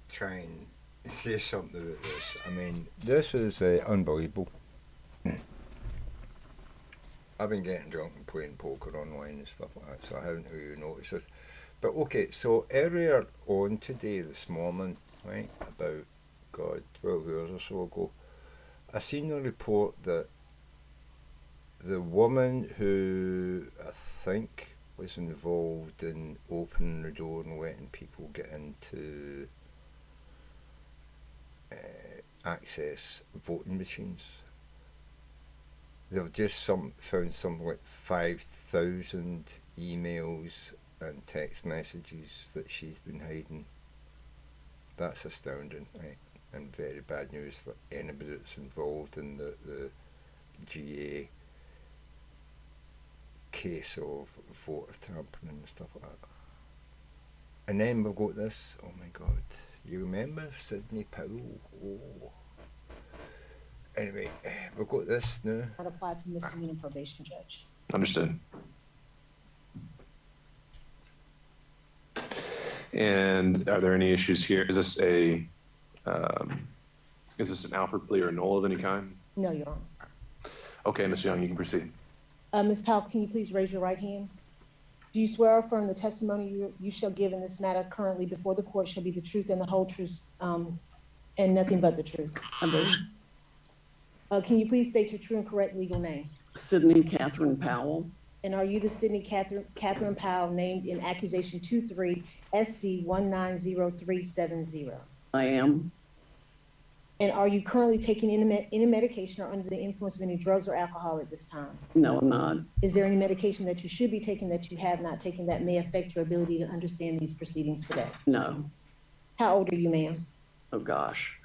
try and say something about this. I mean, this is unbelievable. I've been getting drunk and playing poker online and stuff like that, so I haven't really noticed this. But okay, so earlier on today, this morning, right, about, God, 12 hours or so ago, I seen a report that the woman who I think was involved in opening the door and letting people get into access voting machines, they've just found something like 5,000 emails and text messages that she's been hiding. That's astounding, right? And very bad news for anybody that's involved in the GA case of voter tampering and stuff like that. And then we've got this, oh my god, you remember Sidney Powell? Oh. Anyway, we've got this now. Not apply to misdemeanor probation judge. Understood. And are there any issues here? Is this an Alfred plea or a null of any kind? No, Your Honor. Okay, Ms. Young, you can proceed. Ms. Powell, can you please raise your right hand? Do you swear or affirm the testimony you shall give in this matter currently before the court shall be the truth and the whole truth, and nothing but the truth? I do. Can you please state your true and correct legal name? Sydney Catherine Powell. And are you the Sydney Catherine Powell named in accusation 23 SC 190370? I am. And are you currently taking any medication or under the influence of any drugs or alcohol at this time? No, I'm not. Is there any medication that you should be taking that you have not taken that may affect your ability to understand these proceedings today? No. How old are you, ma'am? Oh, gosh.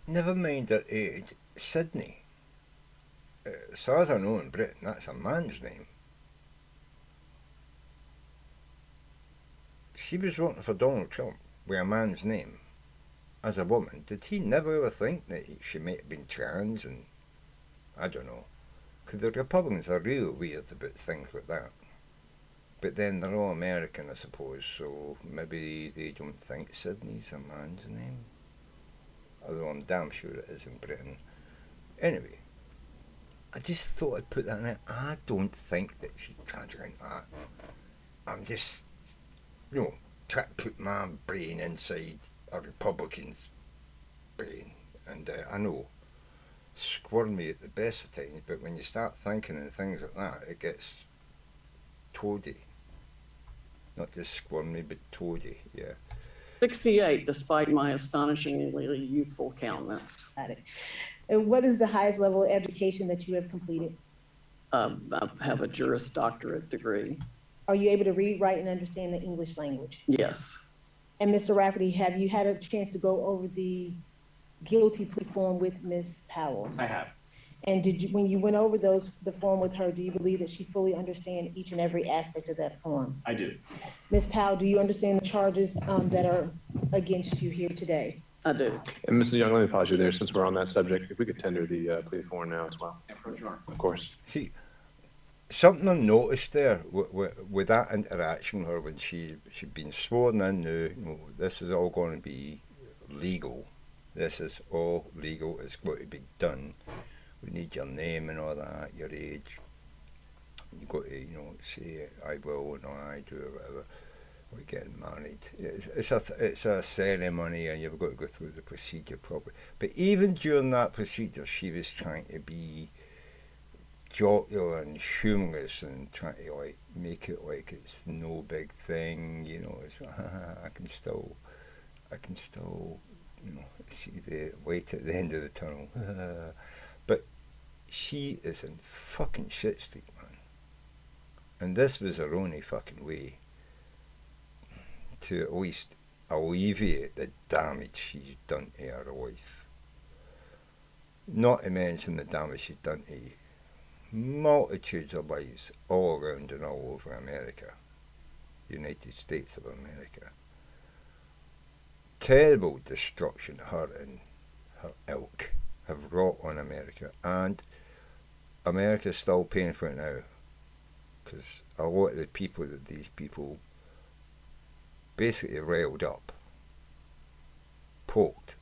Never mind her age, Sydney. As far as I know in Britain, that's a man's name. She was voting for Donald Trump with a man's name. As a woman, did he never ever think that she might have been trans? And I don't know, because the Republicans are real weird about things like that. But then they're all American, I suppose, so maybe they don't think Sydney's a man's name. Although I'm damn sure it is in Britain. Anyway, I just thought I'd put that in there. I don't think that she's trans or anything like that. I'm just, trying to put my brain inside a Republican's brain. And I know, squirmy at the best of times, but when you start thinking and things like that, it gets toady. Not just squirmy, but toady, yeah. 68, despite my astonishingly youthful countenance. Got it. And what is the highest level of education that you have completed? I have a Juris Doctorate degree. Are you able to read, write, and understand the English language? Yes. And Mr. Rafferty, have you had a chance to go over the guilty plea form with Ms. Powell? I have. And when you went over the form with her, do you believe that she fully understands each and every aspect of that form? I do. Ms. Powell, do you understand the charges that are against you here today? I do. And Mrs. Young, let me pause you there since we're on that subject. If we could tender the plea form now as well. Of course. See, something I noticed there with that interaction with her when she'd been sworn in now, this is all going to be legal. This is all legal. It's got to be done. We need your name and all that, your age. You've got to, say I will and I do or whatever. We're getting married. It's a ceremony and you've got to go through the procedure properly. But even during that procedure, she was trying to be jocular and humorous and trying to make it like it's no big thing, it's I can still see the light at the end of the tunnel. But she is in fucking shit street, man. And this was her only fucking way to at least alleviate the damage she's done to her life. Not to mention the damage she's done to multitudes of lives all around and all over America, United States of America. Terrible destruction her and her ilk have wrought on America, and America's still paying for it now, because a lot of the people that these people basically riled up, poked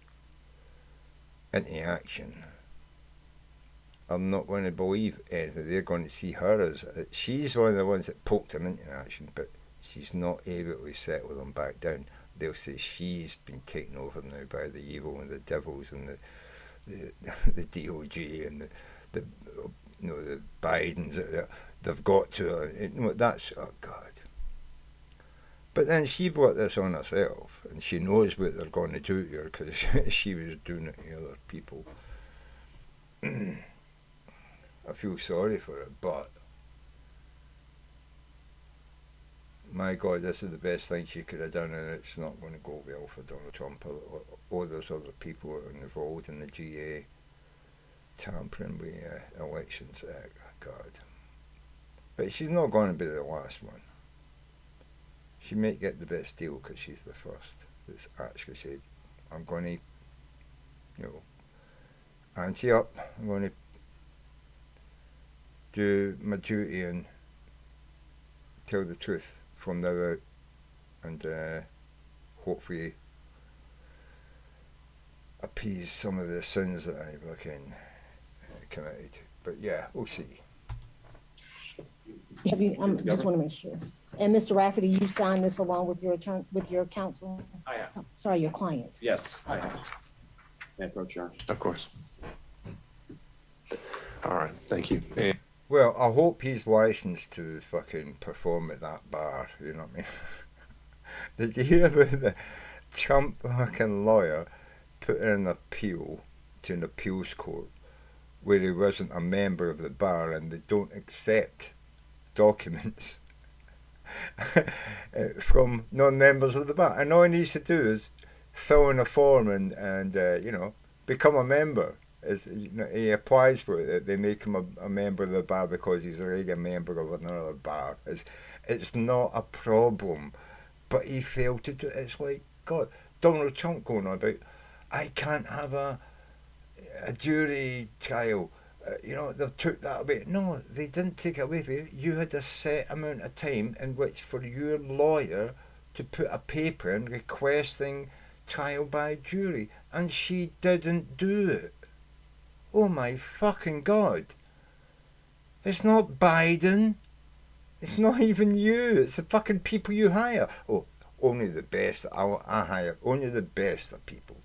into action, are not going to believe anything. They're going to see her as she's one of the ones that poked them into action, but she's not able to settle them back down. They'll say she's been taken over now by the evil and the devils and the DOJ and the the Bidens. They've got to. That's, oh God. But then she brought this on herself, and she knows what they're going to do to her because she was doing it to other people. I feel sorry for her, but my God, this is the best thing she could have done, and it's not going to go well for Donald Trump or those other people who are involved in the GA tampering with elections. God. But she's not going to be the last one. She might get the best deal because she's the first that's actually said, I'm going to, ante up. I'm going to do my duty and tell the truth from now out, and hopefully appease some of the sins that I've committed. But yeah, we'll see. Have you, just want to make sure. And Mr. Rafferty, you signed this along with your attorney, with your counsel? I have. Sorry, your client. Yes, I have. May I approach, Your Honor? Of course. All right, thank you. And Well, I hope he's licensed to fucking perform at that bar, you know what I mean? Did you hear about the Trump fucking lawyer put in an appeal to an appeals court where he wasn't a member of the bar and they don't accept documents from non-members of the bar, and all he needs to do is fill in a form and become a member. He applies for it. They make him a member of the bar because he's already a member of another bar. It's not a problem, but he failed to do it. It's like, God, Donald Trump going on about, I can't have a jury trial. They took that away. No, they didn't take it away from you. You had a set amount of time in which for your lawyer to put a paper in requesting trial by jury, and she didn't do it. Oh my fucking God. It's not Biden. It's not even you. It's the fucking people you hire. Oh, only the best. I hire only the best of people.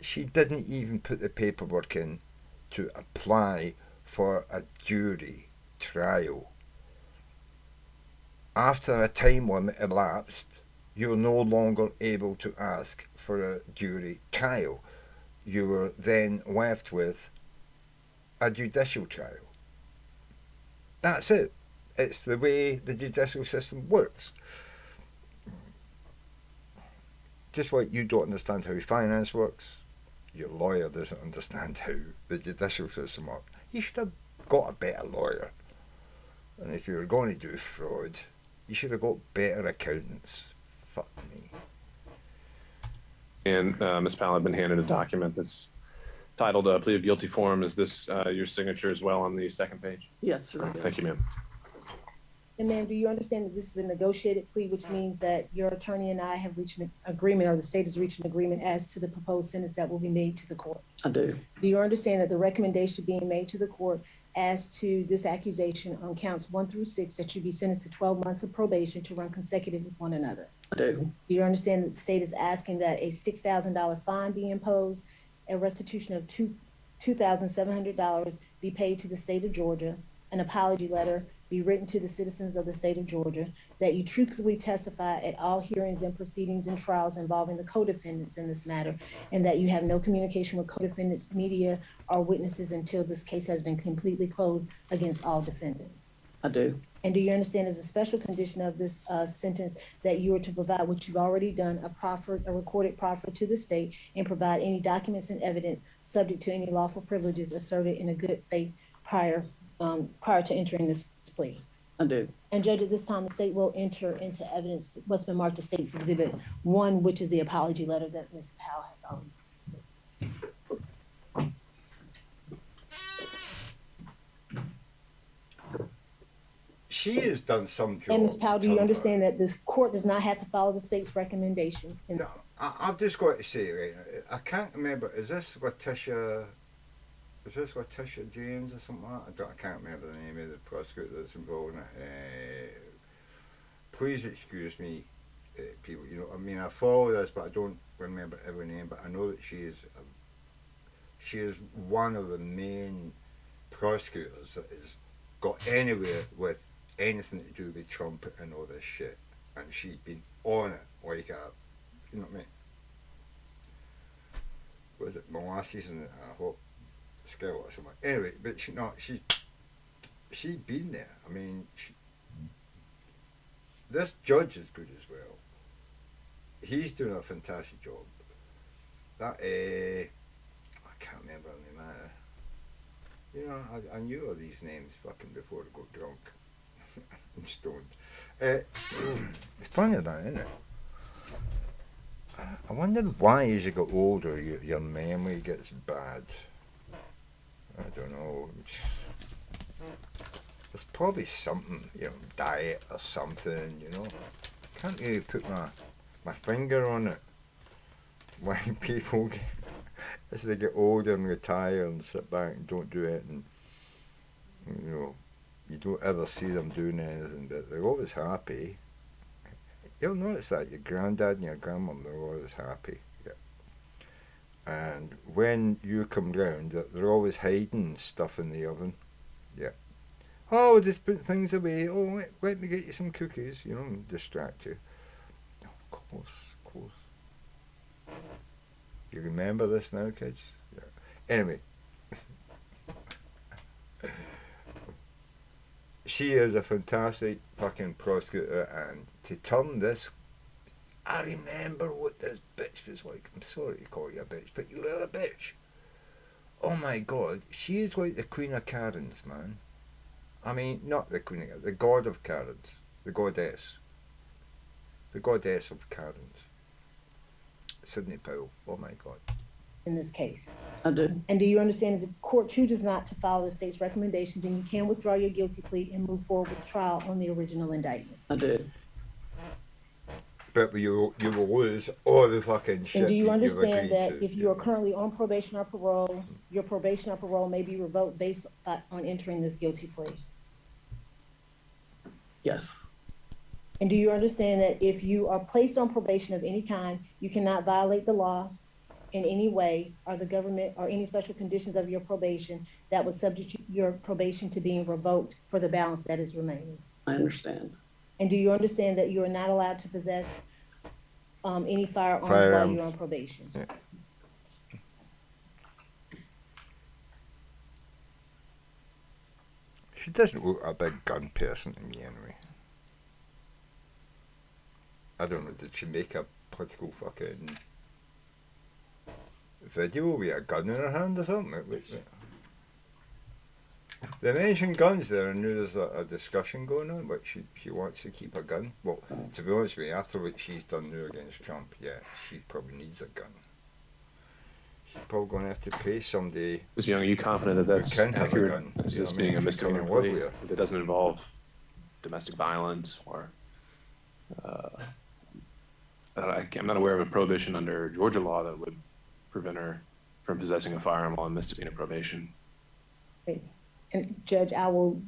She didn't even put the paperwork in to apply for a jury trial. After a time limit elapsed, you're no longer able to ask for a jury trial. You were then left with a judicial trial. That's it. It's the way the judicial system works. Just like you don't understand how finance works, your lawyer doesn't understand how the judicial system works. You should have got a better lawyer. And if you were going to do fraud, you should have got better accountants. Fuck me. And Ms. Powell had been handed a document that's titled Plea of Guilty Form. Is this your signature as well on the second page? Yes, sir. Thank you, ma'am. And ma'am, do you understand that this is a negotiated plea, which means that your attorney and I have reached an agreement, or the state has reached an agreement as to the proposed sentence that will be made to the court? I do. Do you understand that the recommendation being made to the court as to this accusation on counts 1 through 6, that you be sentenced to 12 months of probation to run consecutive with one another? I do. Do you understand that the state is asking that a $6,000 fine be imposed, a restitution of $2,700 be paid to the state of Georgia, an apology letter be written to the citizens of the state of Georgia, that you truthfully testify at all hearings and proceedings and trials involving the co-defendants in this matter, and that you have no communication with co-defendants, media, or witnesses until this case has been completely closed against all defendants? I do. And do you understand as a special condition of this sentence that you are to provide, what you've already done, a recorded proffer to the state, and provide any documents and evidence subject to any lawful privileges asserted in a good faith prior to entering this plea? I do. And Judge, at this time, the state will enter into evidence what's been marked as State's Exhibit 1, which is the apology letter that Ms. Powell has already. she has done some job. And Ms. Powell, do you to understand that this court does not have to follow the state's recommendation? And No, I've just got to say, right, I can't remember, is this Letitia James or something like that? I can't remember the name of the prosecutor that's involved in it. Please excuse me, people, you know, I mean, I follow this, but I don't remember every name, but I know that she is one of the main prosecutors that has got anywhere with anything to do with Trump and all this shit. And she's been on it like a, you know what I mean? Was it molasses and a hot scale or something? Anyway, but she's been there. I mean, this judge is good as well. He's doing a fantastic job. That I can't remember the name. You know, I knew all these names fucking before I got drunk and stoned. It's funny that, isn't it? I wondered why as you get older your memory gets bad. I don't know. There's probably something, you know, diet or something, you know. Can't really put my finger on it. Why people get, as they get older and retire and sit back and don't do it, and you know, you don't ever see them doing anything, but they're always happy. You'll notice that your granddad and your grandmom, they're always happy. Yeah. And when you come round, they're always hiding stuff in the oven. Yeah. Oh, just put things away. Oh, let me get you some cookies, you know, and distract you. Of course. You remember this now, kids? Yeah. Anyway. She is a fantastic fucking prosecutor, and to turn this, I remember what this bitch was like. I'm sorry to call you a bitch, but you are a bitch. Oh my God, she is like the Queen of Karens, man. I mean, not the Queen of, the God of Karens, the goddess of Karens. Sidney Powell. Oh my God. in this case. I do. And do you understand if the court chooses not to follow the state's recommendation, then you can withdraw your guilty plea and move forward with trial on the original indictment? I do. But you will lose all the fucking shit. And do you that you've understand agreed that to. if you are currently on probation or parole, your probation or parole may be revoked based on entering this guilty plea? Yes. And do you understand that if you are placed on probation of any kind, you cannot violate the law in any way or the government or any special conditions of your probation that would subject your probation to being revoked for the balance that is remaining? I understand. And do you understand that you are not allowed to possess any firearms while Firearms. you're on probation? Yeah. She doesn't look a big gun person to me anyway. I don't know, did she make a political fucking video with a gun in her hand or something? They mentioned guns there, and there's a discussion going on, but she wants to keep a gun. Well, to be honest with you, after what she's done now against Trump, yeah, she probably needs a gun. She's probably going to have to pay someday. Ms. Young, are you confident that that's can have a accurate? gun. Is You know this what I being mean? a If you come misdemeanor and live plea with her. that doesn't involve domestic violence or I'm not aware of a prohibition under Georgia law that would prevent her from possessing a firearm while on misdemeanor probation. And Judge, I will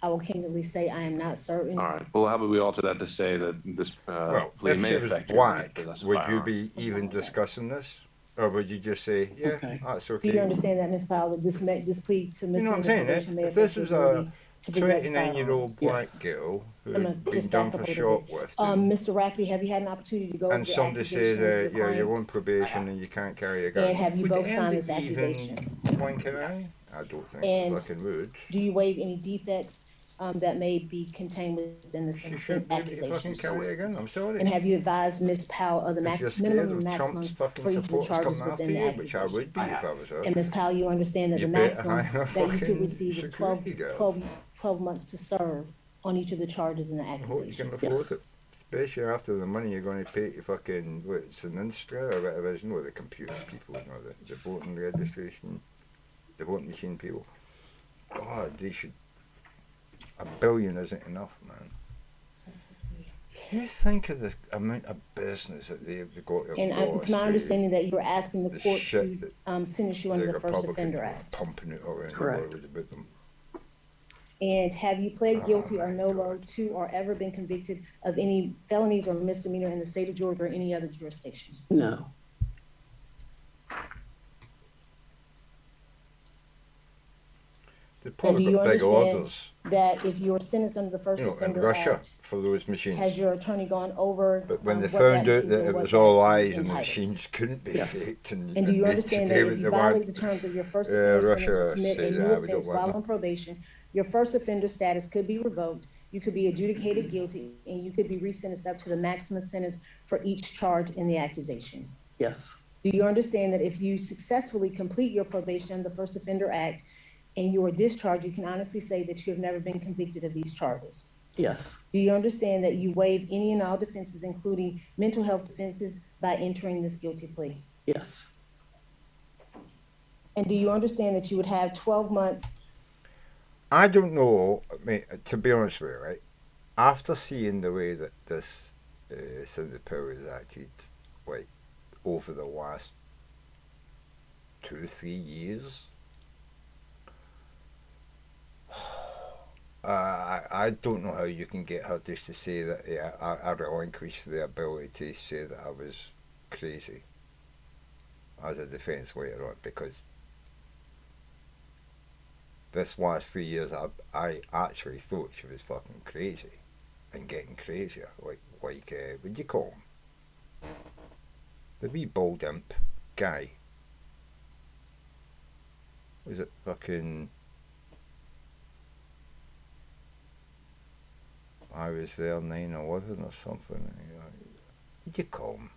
candidly say I am not certain. All right. Well, how about we alter that to say that this Well, plea if may she was affect your right black, to possess a would you firearm. be even discussing this? Or would you just say, yeah, Okay. that's Do okay? you understand that, Ms. Fowler, this plea to You know what I'm saying? probation may If affect this your was a ability to possess 29-year-old firearms? black Yes. girl who I'm gonna had been just done back for up a little bit. shoplifting, Mr. Rafferty, have you had an opportunity to go over and the somebody accusation says, of your yeah, you're client? on probation and you can't carry a gun, And have you would both signed this anybody even accusation? blink an eye? I don't think And they fucking would. Do you waive any defects that may be contained within this She shouldn't be able to fucking accusation? carry a gun, I'm sorry. And have you advised Ms. Powell of the If you're scared minimum of and maximum Trump's fucking for each of the supporters charges coming after within the you, which I accusation? would be if I was her, And Ms. Powell, you understand that you the better maximum hire a that you could fucking receive is security guard. 12 months to serve on each of the charges in the I hope you accusation. can afford Yes. it. Especially after the money you're going to pay to fucking, what, it's an Instra or whatever it is, no, the computer people, no, the voting registration, the voting machine people. God, they should $1 billion isn't enough, man. You think of the amount of business that they've got to And it's my understanding that you're asking the court to sentence you under the First Offender Act. Pumping it around Correct. the world about them. And have you pled guilty or my nolo God. to or ever been convicted of any felonies or misdemeanor in the state of Georgia or any other jurisdiction? No. They And do probably you got big understand orders, that if you're sentenced under the First you know, in Offender Russia Act, for those machines. has your attorney gone over? But when they what found that out means that and it what was that all lies and the entitles? machines couldn't be Yes. faked, and And do you they understand could that do if what you they violate want. the terms of your first offender sentence or Russia commit a say, new "Yeah, we don't offense want while them." on probation, your first offender status could be revoked, you could be adjudicated guilty, and you could be resentenced up to the maximum sentence for each charge in the accusation? Yes. Do you understand that if you successfully complete your probation under the First Offender Act and you are discharged, you can honestly say that you have never been convicted of these charges? Yes. Do you understand that you waive any and all defenses, including mental health defenses, by entering this guilty plea? Yes. And do you understand that you would have 12 months? I don't know, I mean, to be honest with you, right? After seeing the way that this Senator Powell has acted, like, over the last 2-3 years, I don't know how you can get her just to say that, yeah, I relinquished the ability to say that I was crazy as a defence later on, because this last 3 years I actually thought she was fucking crazy and getting crazier. Like what do you call him? The wee bald imp guy. Was it fucking... I was there 9/11 or something. What do you call him?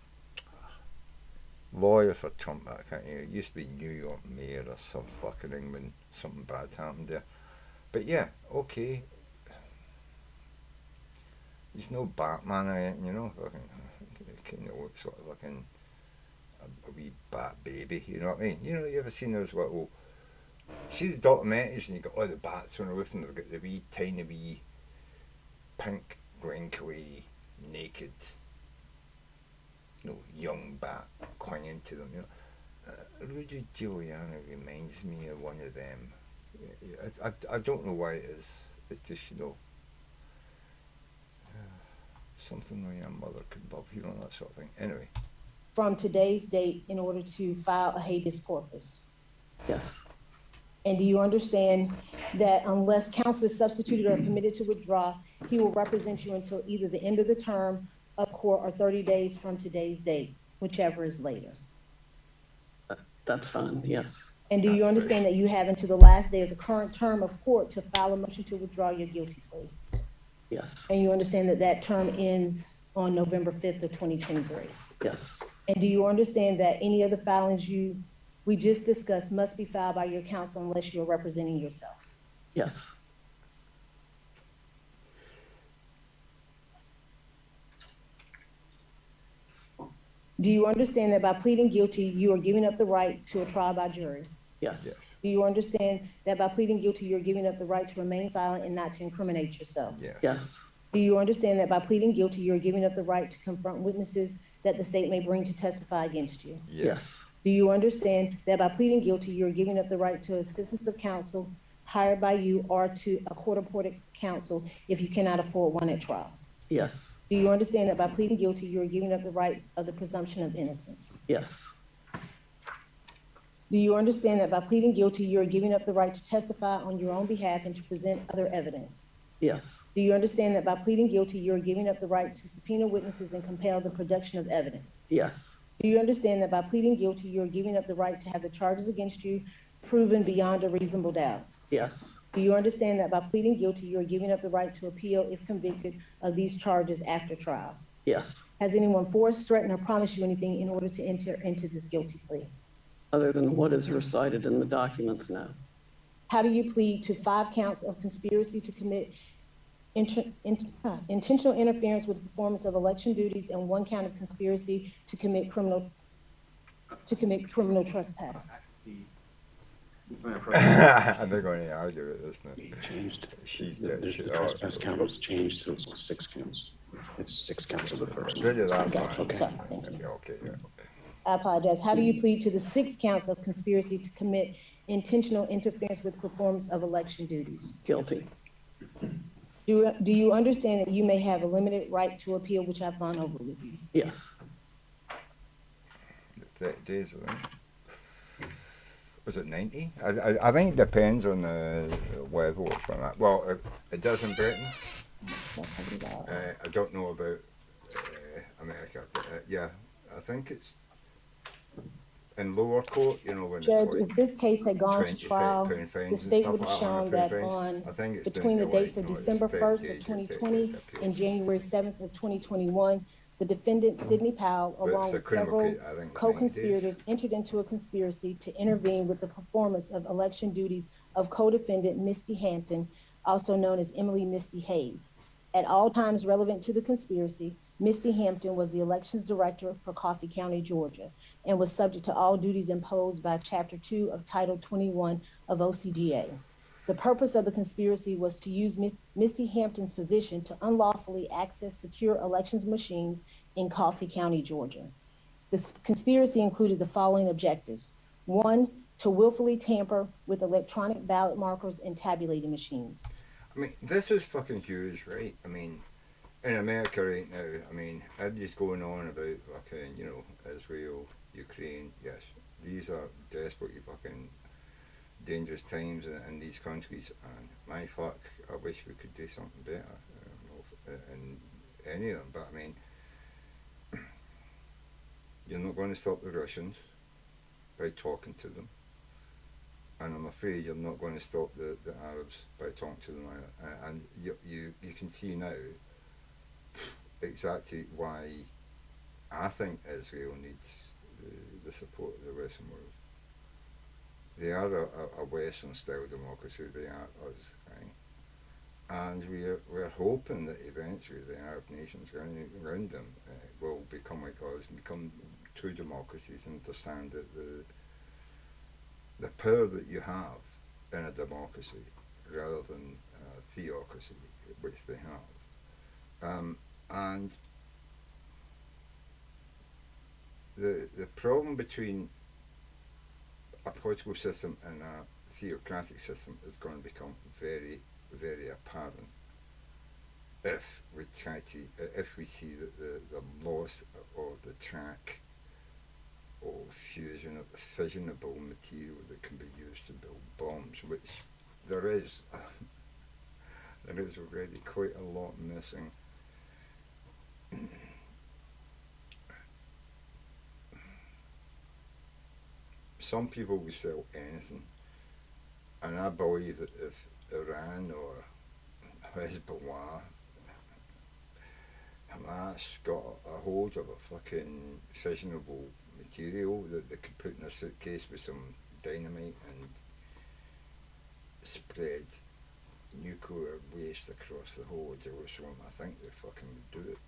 Lawyer for Trump, I can't hear. It used to be New York mayor or some fucking England. Something bad happened there. But yeah, okay. He's no Batman or anything, you know. Fucking, kind of looks sort of like a wee bat baby, you know what I mean? You know, you ever seen those little... See the documentaries and you got all the bats on the roof and they've got the wee, tiny wee, pink, wrinkly, naked, you know, young bat clinging to them, you know. Rudy Giuliani reminds me of one of them. I don't know why it is. It's just, you know, something where your mother could love, you know, that sort of thing. Anyway. From today's date in order to file a habeas corpus? Yes. And do you understand that unless counsel is substituted or permitted to withdraw, he will represent you until either the end of the term of court or 30 days from today's date, whichever is later? That's fine. Yes. And do you That's understand fair. that you have until the last day of the current term of court to file a motion to withdraw your guilty plea? Yes. And you understand that that term ends on November 5th of 2023? Yes. And do you understand that any of the filings we just discussed must be filed by your counsel unless you're representing yourself? Yes. Do you understand that by pleading guilty, you are giving up the right to a trial by jury? Yes. Yes. Do you understand that by pleading guilty, you're giving up the right to remain silent and not to incriminate yourself? Yes. Yes. Do you understand that by pleading guilty, you're giving up the right to confront witnesses that the state may bring to testify against you? Yes. Do you understand that by pleading guilty, you're giving up the right to assistance of counsel hired by you or to a court-appointed counsel if you cannot afford one at trial? Yes. Do you understand that by pleading guilty, you're giving up the right of the presumption of innocence? Yes. Do you understand that by pleading guilty, you're giving up the right to testify on your own behalf and to present other evidence? Yes. Do you understand that by pleading guilty, you're giving up the right to subpoena witnesses and compel the production of evidence? Yes. Do you understand that by pleading guilty, you're giving up the right to have the charges against you proven beyond a reasonable doubt? Yes. Do you understand that by pleading guilty, you're giving up the right to appeal if convicted of these charges after trial? Yes. Has anyone forced, threatened, or promised you anything in order to enter into this guilty plea? Other than what is recited in the documents, no. How do you plead to 5 counts of conspiracy to commit intentional interference with the performance of election duties and 1 count of conspiracy to commit criminal trespass? Madam Pro Chair. I'm not going to argue with this now. He changed, She the trespass count was changed to 6 counts. It's 6 counts of the first. Rid of that Gotcha. one. Sorry, thank you. Yeah, okay, yeah. I apologize. How do you plead to the 6 counts of conspiracy to commit intentional interference with performance of election duties? Guilty. Do you understand that you may have a limited right to appeal, which I've gone over with you? Yes. 30 days, I think. Was it 90? I think it depends on the level of that. Well, it does in Britain. I don't know about America, but yeah, I think it's in lower court, you know, when Judge, it's if like this case had gone 20, to trial, 30 fines the and state stuff would have like that, shown 100 that fines. on, I think it's between the down to dates like, of no, it's December 30 1st days of or 2020 30 days and January 7th of 2021, the defendant Sidney Powell, But it's along a with criminal several case, I think it's 90 days. co-conspirators, entered into a conspiracy to intervene with the performance of election duties of co-defendant Misty Hampton, also known as Emily Misty Hayes. At all times relevant to the conspiracy, Misty Hampton was the elections director for Coffee County, Georgia, and was subject to all duties imposed by Chapter 2 of Title 21 of OCGA. The purpose of the conspiracy was to use Misty Hampton's position to unlawfully access secure elections machines in Coffee County, Georgia. This conspiracy included the following objectives. 1, to willfully tamper with electronic ballot markers and tabulating machines. I mean, this is fucking huge, right? I mean, in America right now, I mean, everybody's going on about fucking, you know, Israel, Ukraine. Yes, these are desperately fucking dangerous times in these countries, and my fuck, I wish we could do something better. I don't know if, in any of them, but I mean, you're not going to stop the Russians by talking to them, and I'm afraid you're not going to stop the Arabs by talking to them either. And you can see now exactly why I think Israel needs the support of the Western world. They are a Western-style democracy. They are us, right? And we're hoping that eventually the Arab nations around them will become like us, and become true democracies, and understand that the power that you have in a democracy, rather than a theocracy, which they have. And the problem between a political system and a theocratic system is going to become very, very apparent if we see the loss of the track of fissionable material that can be used to build bombs, which there is already quite a lot missing. Some people will sell anything, and I believe that if Iran or Hezbollah, Hamas got a hold of a fucking fissionable material that they could put in a suitcase with some dynamite and spread nuclear waste across the whole of Jerusalem, I think they fucking would do it.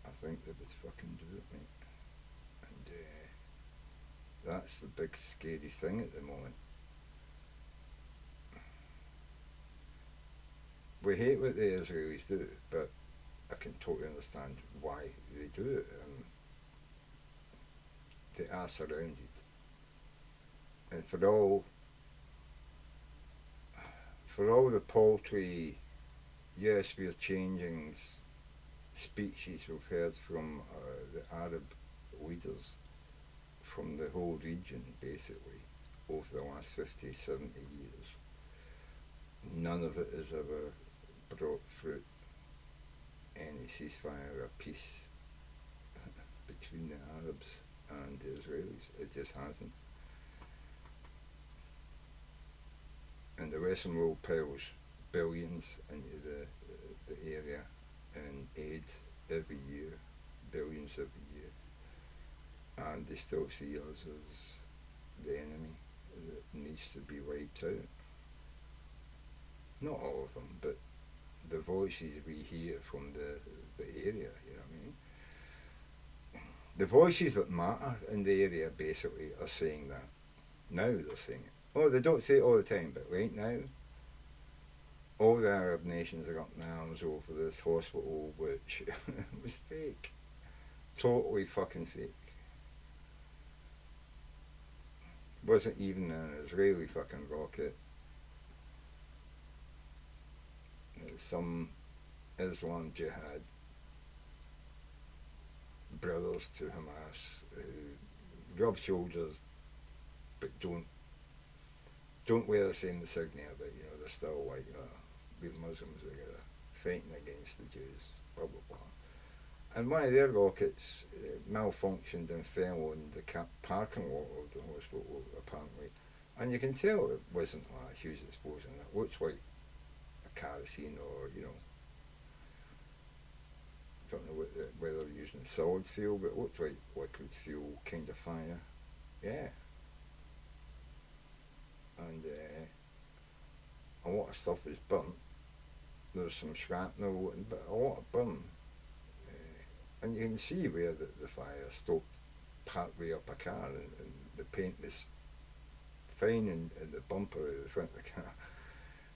I think they would fucking do it, mate. And that's the big scary thing at the moment. We hate what the Israelis do, but I can totally understand why they do it. They are surrounded. And for all the paltry, yes, we are changing speeches we've heard from the Arab leaders from the whole region, basically, over the last 50, 70 years. None of it has ever brought fruit, any ceasefire or peace between the Arabs and the Israelis. It just hasn't. And the Western world piles billions into the area in aid every year, billions every year. And they still see us as the enemy that needs to be wiped out. Not all of them, but the voices we hear from the area, you know what I mean? The voices that matter in the area basically are saying that. Now they're saying it. Oh, they don't say it all the time, but right now, all the Arab nations are up in arms over this hospital, which was fake. Totally fucking fake. Wasn't even an Israeli fucking rocket. It was some Islam Jihad brothers to Hamas who rub shoulders but don't wear the same insignia, but you know, they're still like we're Muslims together fighting against the Jews, blah blah blah. And one of their rockets malfunctioned and fell in the parking lot of the hospital, apparently. And you can tell it wasn't a huge explosion. It looks like a kerosene or, you know, don't know whether they're using solid fuel, but it looked like liquid fuel kind of fire. Yeah. And a lot of stuff was burnt. There's some shrapnel, but a lot of burn. And you can see where the fire stoked partway up a car, and the paint was fine in the bumper of the front of the car.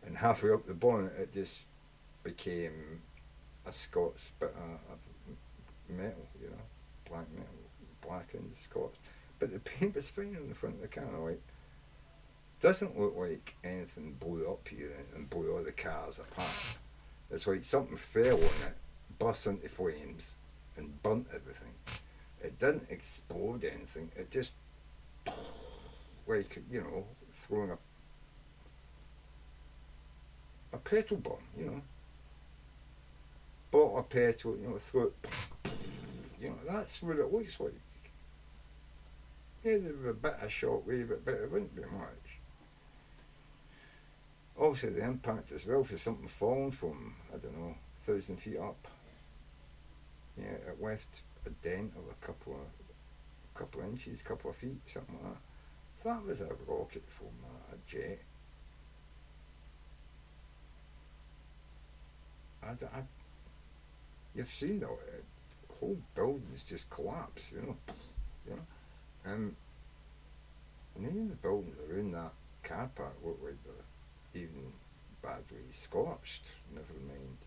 And halfway up the bonnet, it just became a Scots bit of metal, you know, black metal, blackened Scots. But the paint was fine on the front of the car. Like, doesn't look like anything blew up here and blew all the cars apart. It's like something fell on it, burst into flames, and burnt everything. It didn't explode anything. It just, like, you know, throwing a petrol bomb, you know. Bottle of petrol, you know, throw it, you know, that's what it looks like. Yeah, there's a bit of shockwave, but it wouldn't be much. Obviously, the impact as well for something falling from, I don't know, 1,000 feet up. Yeah, it left a dent of a couple of inches, couple of feet, something like that. If that was a rocket from a jet, you've seen the whole buildings just collapse, you know. And then the buildings around that car park look like they're even badly scorched, never mind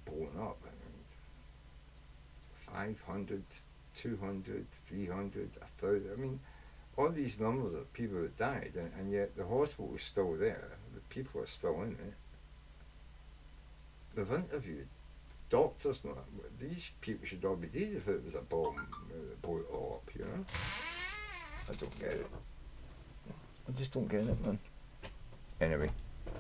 blown up. I mean, 500, 200, 300, 1,000. I mean, all these numbers of people that died, and yet the hospital is still there. The people are still in it. They've interviewed doctors. These people should all be dead if it was a bomb that blew it all up, you know? I don't get it. I just don't get it, man. Anyway.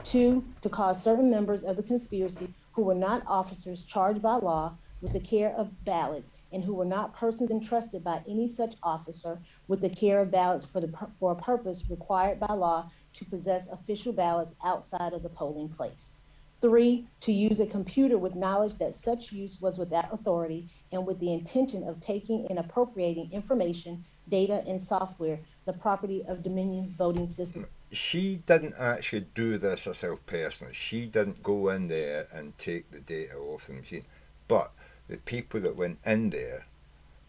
2, to cause certain members of the conspiracy who were not officers charged by law with the care of ballots and who were not persons entrusted by any such officer with the care of ballots for a purpose required by law to possess official ballots outside of the polling place. 3, to use a computer with knowledge that such use was without authority and with the intention of taking and appropriating information, data, and software, the property of Dominion Voting Systems. She didn't actually do this herself personally. She didn't go in there and take the data off the machine. But the people that went in there,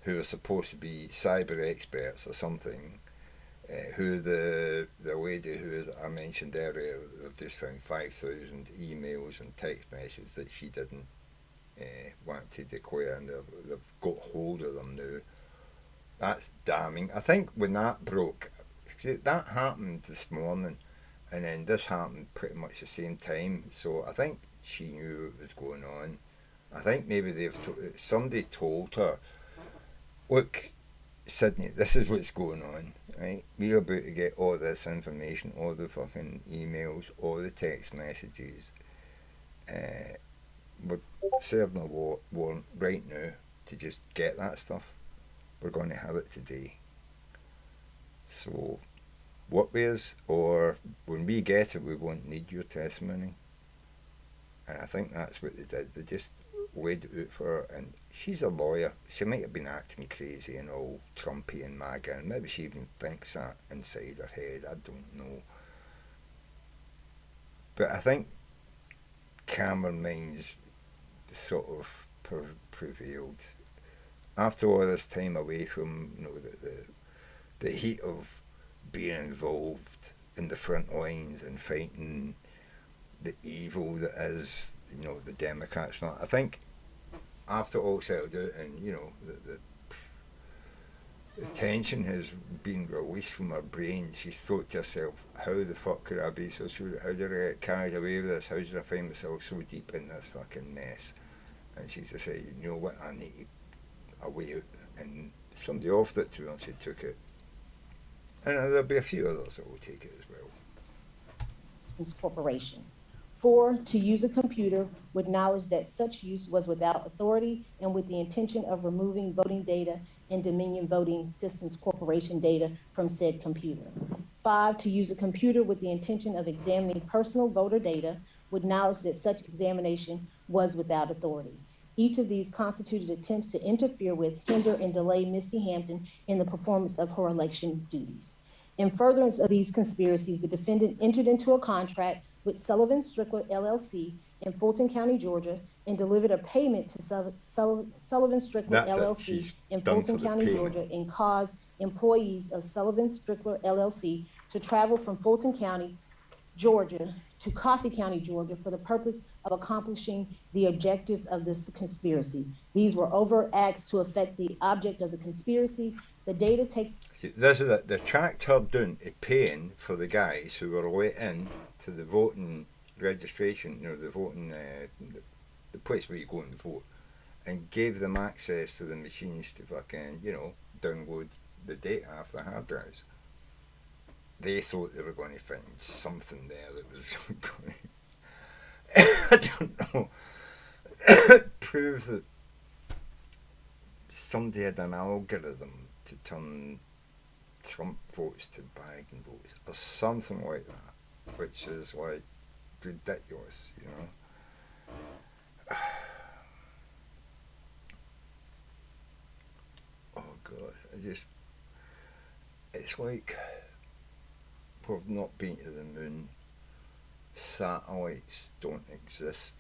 who are supposed to be cyber experts or something, who the lady who I mentioned earlier, they've just found 5,000 emails and text messages that she didn't want to declare, and they've got hold of them now. That's damning. I think when that broke, that happened this morning, and then this happened pretty much the same time, so I think she knew what was going on. I think maybe somebody told her, look, Sydney, this is what's going on, right? We're about to get all this information, all the fucking emails, all the text messages. We're serving a warrant right now to just get that stuff. We're going to have it today. So, what ways, or when we get it, we won't need your testimony. And I think that's what they did. They just laid it out for her, and she's a lawyer. She might have been acting crazy and all Trumpy and MAGA, and maybe she even thinks that inside her head. I don't know. But I think Cameron minds sort of prevailed. After all this time away from, you know, the heat of being involved in the front lines and fighting the evil that is, the Democrats. Not. I think after all settled out, and the tension has been released from her brain, she's thought to herself, how the fuck could I be so sure? How did I get carried away with this? How did I find myself so deep in this fucking mess? And she's decided, you know what, I need a way out. And somebody offered it to her and she took it. And there'll be a few others that will take it as well. Corporation. 4, to use a computer with knowledge that such use was without authority and with the intention of removing voting data and Dominion Voting Systems Corporation data from said computer. 5, to use a computer with the intention of examining personal voter data with knowledge that such examination was without authority. Each of these constituted attempts to interfere with, hinder, and delay Missy Hampton in the performance of her election duties. In furtherance of these conspiracies, the defendant entered into a contract with Sullivan Strickler LLC in Fulton County, Georgia, and delivered a payment to Sullivan Strickler That's it. LLC She's in done Fulton for the County, payment. Georgia, and caused employees of Sullivan Strickler LLC to travel from Fulton County, Georgia, to Coffee County, Georgia, for the purpose of accomplishing the objectives of this conspiracy. These were overt acts to affect the object of the conspiracy. The data take. See, this is it. The tracked her down to paying for the guys who were let in to the voting registration, the voting, the place where you go and vote, and gave them access to the machines to fucking, download the data off the hard drives. They thought they were going to find something there that was going to, I don't know, prove that somebody had an algorithm to turn Trump votes to Biden votes or something like that, which is like ridiculous, Oh God, it's like we've not been to the moon, satellites don't exist,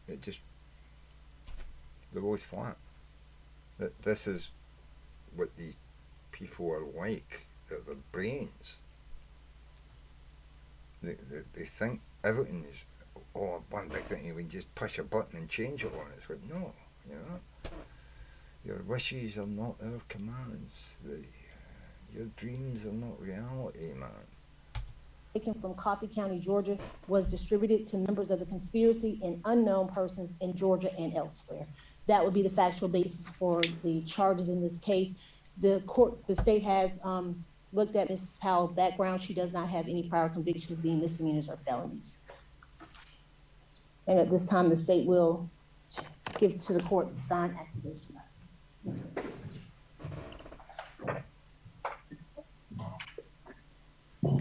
it just, they're always flat. This is what these people are like. They're their brains. They think everything is one big thing. You can just push a button and change it on. It's like, no, your wishes are not our commands. Your dreams are not reality, man. Taken from Coffee County, Georgia, was distributed to members of the conspiracy and unknown persons in Georgia and elsewhere. That would be the factual basis for the charges in this case. The state has looked at Mrs. Powell's background. She does not have any prior convictions, being misdemeanors or felonies. And at this time, the state will give to the court the signed accusation.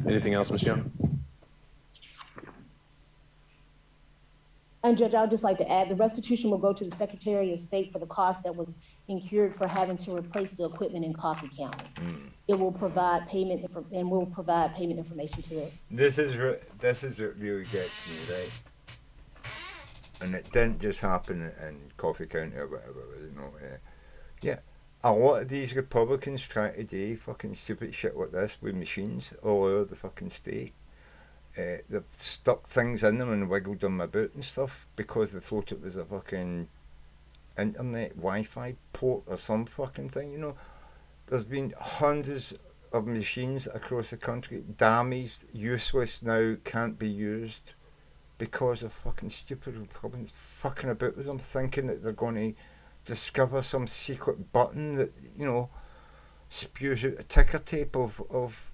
Anything else, Ms. Young? And Judge, I would just like to add, the restitution will go to the Secretary of State for the cost that was incurred for having to replace the equipment in Coffee County. It will provide payment and will provide payment information to it. This is what really gets me, right? And it didn't just happen in Coffee County or whatever, yeah. A lot of these Republicans try to do fucking stupid shit like this with machines all over the fucking state. They've stuck things in them and wiggled them about and stuff because they thought it was a fucking internet Wi-Fi port or some fucking thing, There's been hundreds of machines across the country damaged, useless, now can't be used because of fucking stupid Republicans fucking about with them, thinking that they're going to discover some secret button that, spews out a ticker tape of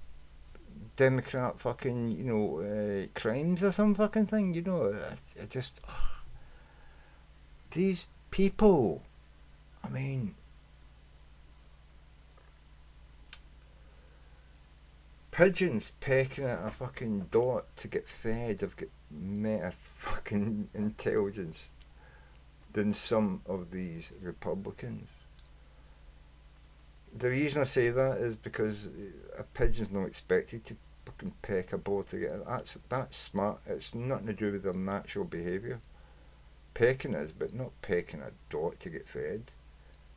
Democrat fucking, crimes or some fucking thing, It just, these people, I mean, pigeons pecking at a fucking dot to get fed have got better fucking intelligence than some of these Republicans. The reason I say that is because a pigeon's not expected to fucking peck a ball together. That's smart. It's nothing to do with their natural behaviour. Pecking is, but not pecking a dot to get fed.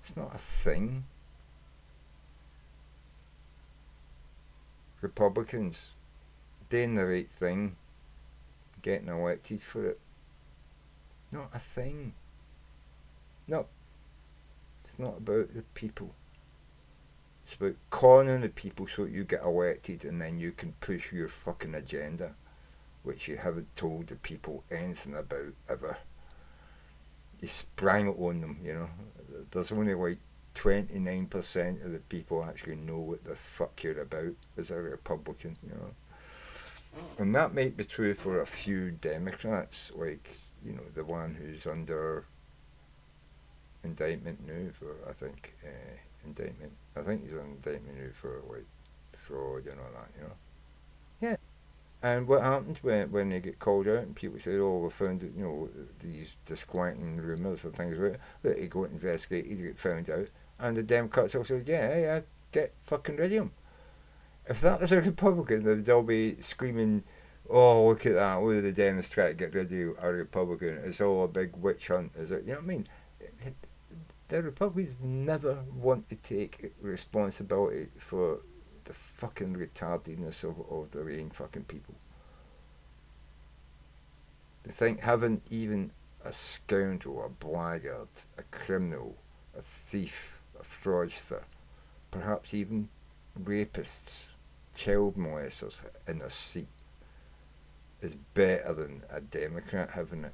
It's not a thing. Republicans doing the right thing, getting elected for it. Not a thing. No, it's not about the people. It's about conning the people so that you get elected and then you can push your fucking agenda, which you haven't told the people anything about ever. You sprang it on them, you know. There's only like 29% of the people actually know what the fuck you're about as a Republican, you know. And that might be true for a few Democrats, like, you know, the one who's under indictment now for, I think, indictment. I think he's on indictment now for, like, fraud and all that, you know. Yeah. And what happens when they get called out and people say, oh, we found, you know, these disquieting rumours and things about it, that they go investigate, you get found out, and the Democrats also say, yeah, get fucking rid of him. If that was a Republican, they'd all be screaming, oh, look at that, look at the Dems try to get rid of a Republican, it's all a big witch hunt, is it? You know what I mean? The Republicans never want to take responsibility for the fucking retardedness of their own fucking people. They think having even a scoundrel, a blackguard, a criminal, a thief, a fraudster, perhaps even rapists, child molesters in their seat is better than a Democrat having it.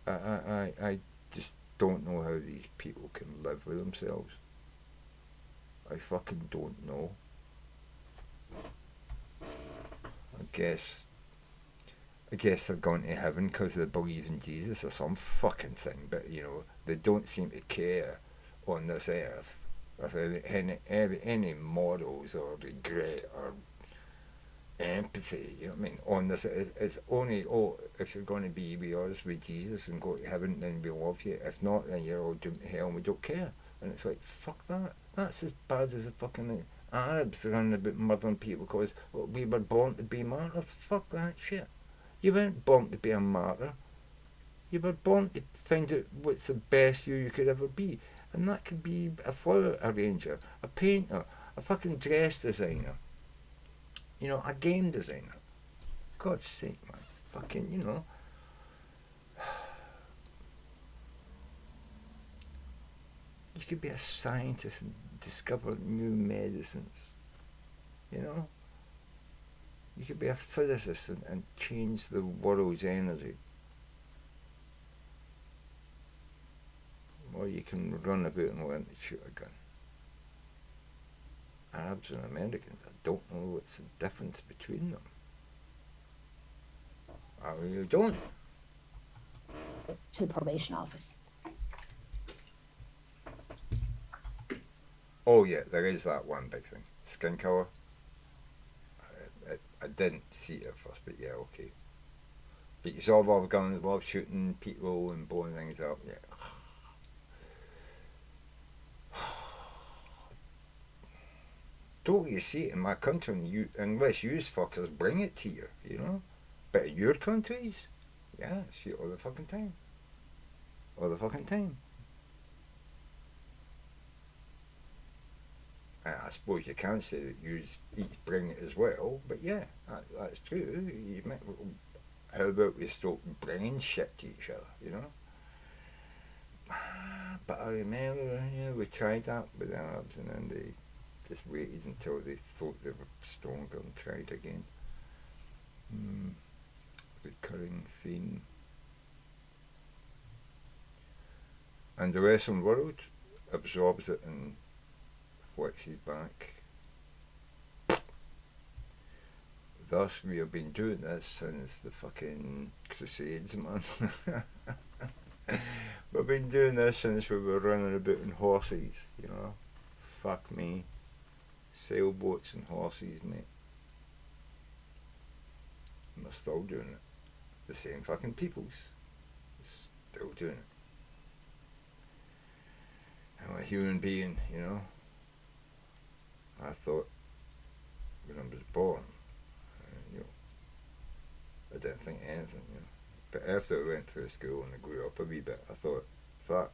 I just don't know how these people can live with themselves. I fucking don't know. I guess they're going to heaven because they believe in Jesus or some fucking thing, but you know, they don't seem to care on this earth of any morals or regret or empathy, you know what I mean, on this. It's only, oh, if you're going to be with us with Jesus and go to heaven, then we love you. If not, then you're all doomed to hell and we don't care. And it's like, fuck that. That's as bad as the fucking Arabs running about murdering people because we were born to be martyrs. Fuck that shit. You weren't born to be a martyr. You were born to find out what's the best you could ever be. And that could be a flower arranger, a painter, a fucking dress designer, you know, a game designer. God's sake, man. Fucking, you know. You could be a scientist and discover new medicines, you know. You could be a physicist and change the world's energy. Or you can run about and learn to shoot a gun. Arabs and Americans, I don't know what's the difference between them. I really don't. To the probation office. Oh yeah, there is that one big thing. Skin colour. I didn't see it at first, but yeah, okay. But you saw love guns, love shooting people and blowing things up, yeah. Don't you see it in my country, unless you fuckers bring it to you, you know? But in your countries, yeah, shoot all the fucking time. All the fucking time. I suppose you can say that you each bring it as well, but yeah, that's true. How about we stop bringing shit to each other, you know? But I remember, we tried that with the Arabs and then they just waited until they thought they were stronger and tried again. Recurring theme. And the Western world absorbs it and flexes back. Thus, we have been doing this since the fucking Crusades, man. We've been doing this since we were running about on horses, you know. Fuck me. Sailboats and horses, mate. And we're still doing it. The same fucking peoples. Still doing it. I'm a human being, you know. I thought when I was born, you know, I didn't think anything, you know. But after I went through school and I grew up a wee bit, I thought, fuck,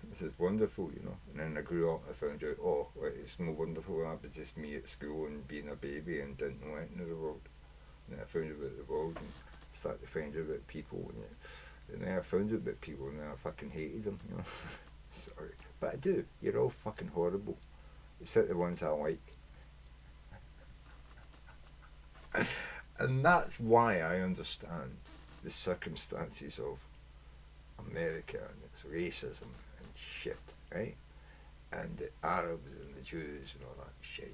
This is wonderful, you know. And then I grew up, I found out, oh, well, it's no wonderful. That was just me at school and being a baby and didn't know anything of the world. And then I found out about the world and started to find out about people. And then I found out about people and then I fucking hated them, you know. Sorry. But I do. You're all fucking horrible. Except the ones I like. And that's why I understand the circumstances of America and its racism and shit, right? And the Arabs and the Jews and all that shit.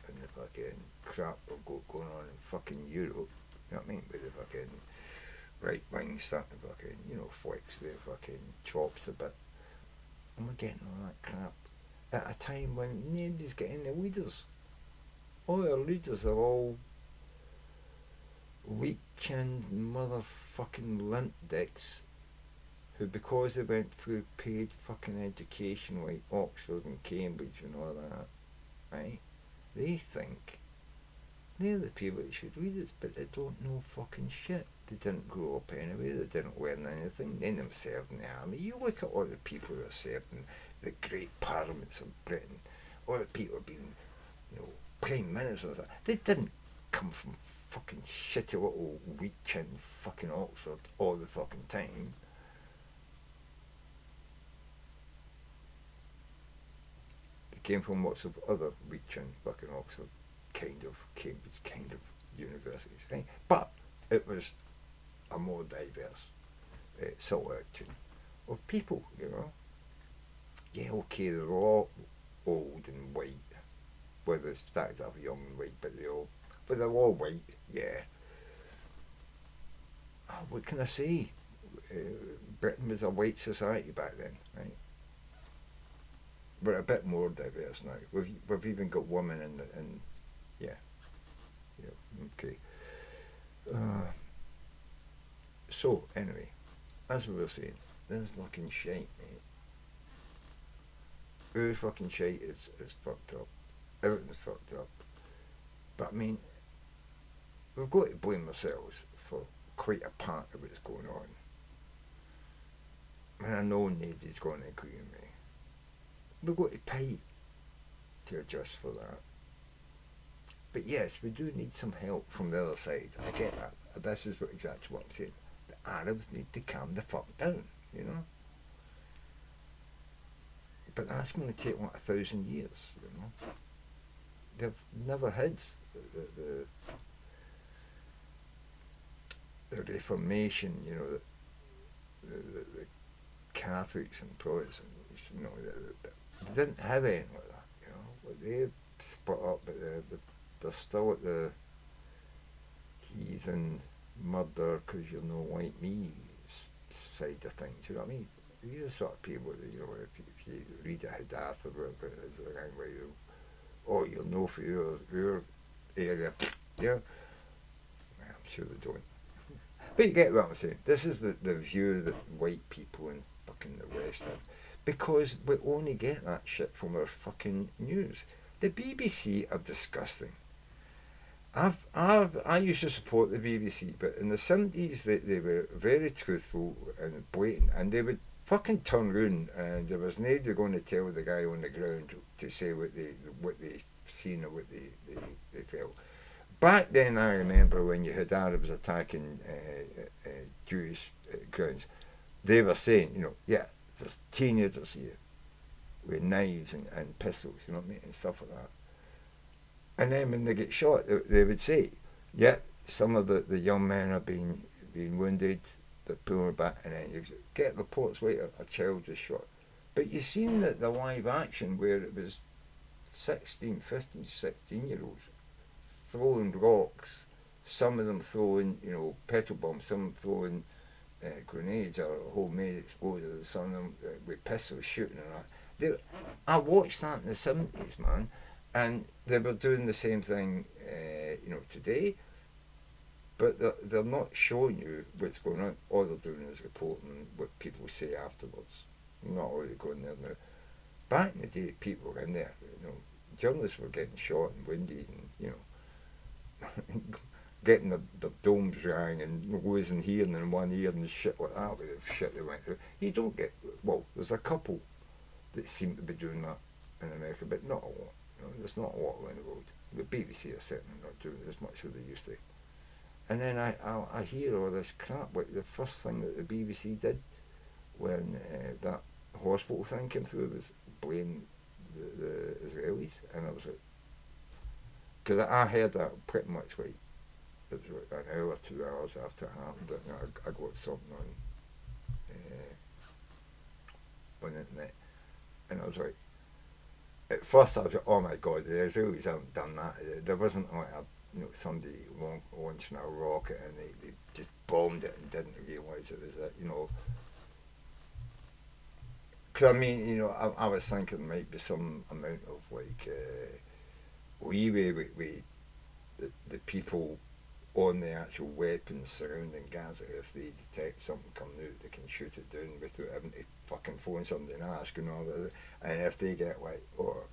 And the fucking crap going on in fucking Europe. You know what I mean? With the fucking right wing starting to fucking, you know, flex their fucking chops a bit. And we're getting all that crap at a time when nobody's getting the leaders. All our leaders are all weak-chinned motherfucking lint dicks who, because they went through paid fucking education like Oxford and Cambridge and all that, right? They think they're the people that should read it, but they don't know fucking shit. They didn't grow up anyway, they didn't learn anything, none of them served in the army. You look at all the people that served in the great parliaments of Britain, all the people have been, you know, prime ministers, they didn't come from fucking shitty little weak-chinned fucking Oxford all the fucking time. They came from lots of other weak-chinned fucking Oxford, kind of Cambridge, kind of universities, right? But it was a more diverse selection of people, you know. Yeah, okay, they're all old and white. Well, they started off young and white, but they're all white, yeah. Oh, what can I say? Britain was a white society back then, right? We're a bit more diverse now. We've even got women in yeah, okay. So anyway, as we were saying, this fucking shite, mate. Our fucking shite is fucked up. Everything's fucked up. But I mean, we've got to blame ourselves for quite a part of what's going on. I mean, I know nobody's going to agree with me. We've got to pay to adjust for that. But yes, we do need some help from the other side. I get that. This is exactly what I'm saying. The Arabs need to calm the fuck down, you know? But that's going to take, 1,000 years, you know? They've never had the Reformation, you know, the Catholics and Protestants, you know, they didn't have anything like that, you know. They split up, but they're still at the heathen murder because you're no like me side of things, you know what I mean? These are the sort of people that, you know, if you read a Hadith or whatever it is, the kind where you, oh, you'll know for your area, yeah. Well, I'm sure they don't. But you get what I'm saying. This is the view that white people and fucking the West have. Because we only get that shit from our fucking news. The BBC are disgusting. I used to support the BBC, but in the 70s they were very truthful and blatant, and they would fucking turn round and there was nobody going to tell the guy on the ground to say what they seen or what they felt. Back then, I remember when you had Arabs attacking Jewish grounds, they were saying, you know, yeah, there's teenagers here with knives and pistols, you know what I mean, and stuff like that. And then when they get shot, they would say, yeah, some of the young men are being wounded, they're pulling back, and then you get reports later, a child was shot. But you've seen the live action where it was 16, 15, 16-year-olds throwing rocks, some of them throwing, you know, petrol bombs, some of them throwing grenades or homemade explosives, some of them with pistols shooting and that. I watched that in the 70s, man, and they were doing the same thing, you know, today, but they're not showing you what's going on. All they're doing is reporting what people say afterwards. Not really going there now. Back in the day, people were in there, you know, journalists were getting shot and wounded and, you know, getting the domes rang and losing hearing in one ear and shit like that with the shit they went through. You don't get, well, there's a couple that seem to be doing that in America, but not a lot. You know, there's not a lot around the world. The BBC are certainly not doing it as much as they used to. And then I hear all this crap. Like the first thing that the BBC did when that hospital thing came through was blame the Israelis, and I was like, because I heard that pretty much like it was like an hour, 2 hours after it happened. And I got something on the internet, and I was like, at first I was like, oh my god, the Israelis haven't done that. There wasn't like somebody launching a rocket and they just bombed it and didn't realise it was that, because I mean, I was thinking there might be some amount of like leeway with the people on the actual weapons surrounding Gaza. If they detect something coming out, they can shoot it down without having to fucking phone somebody and ask and all that. And if they get like, or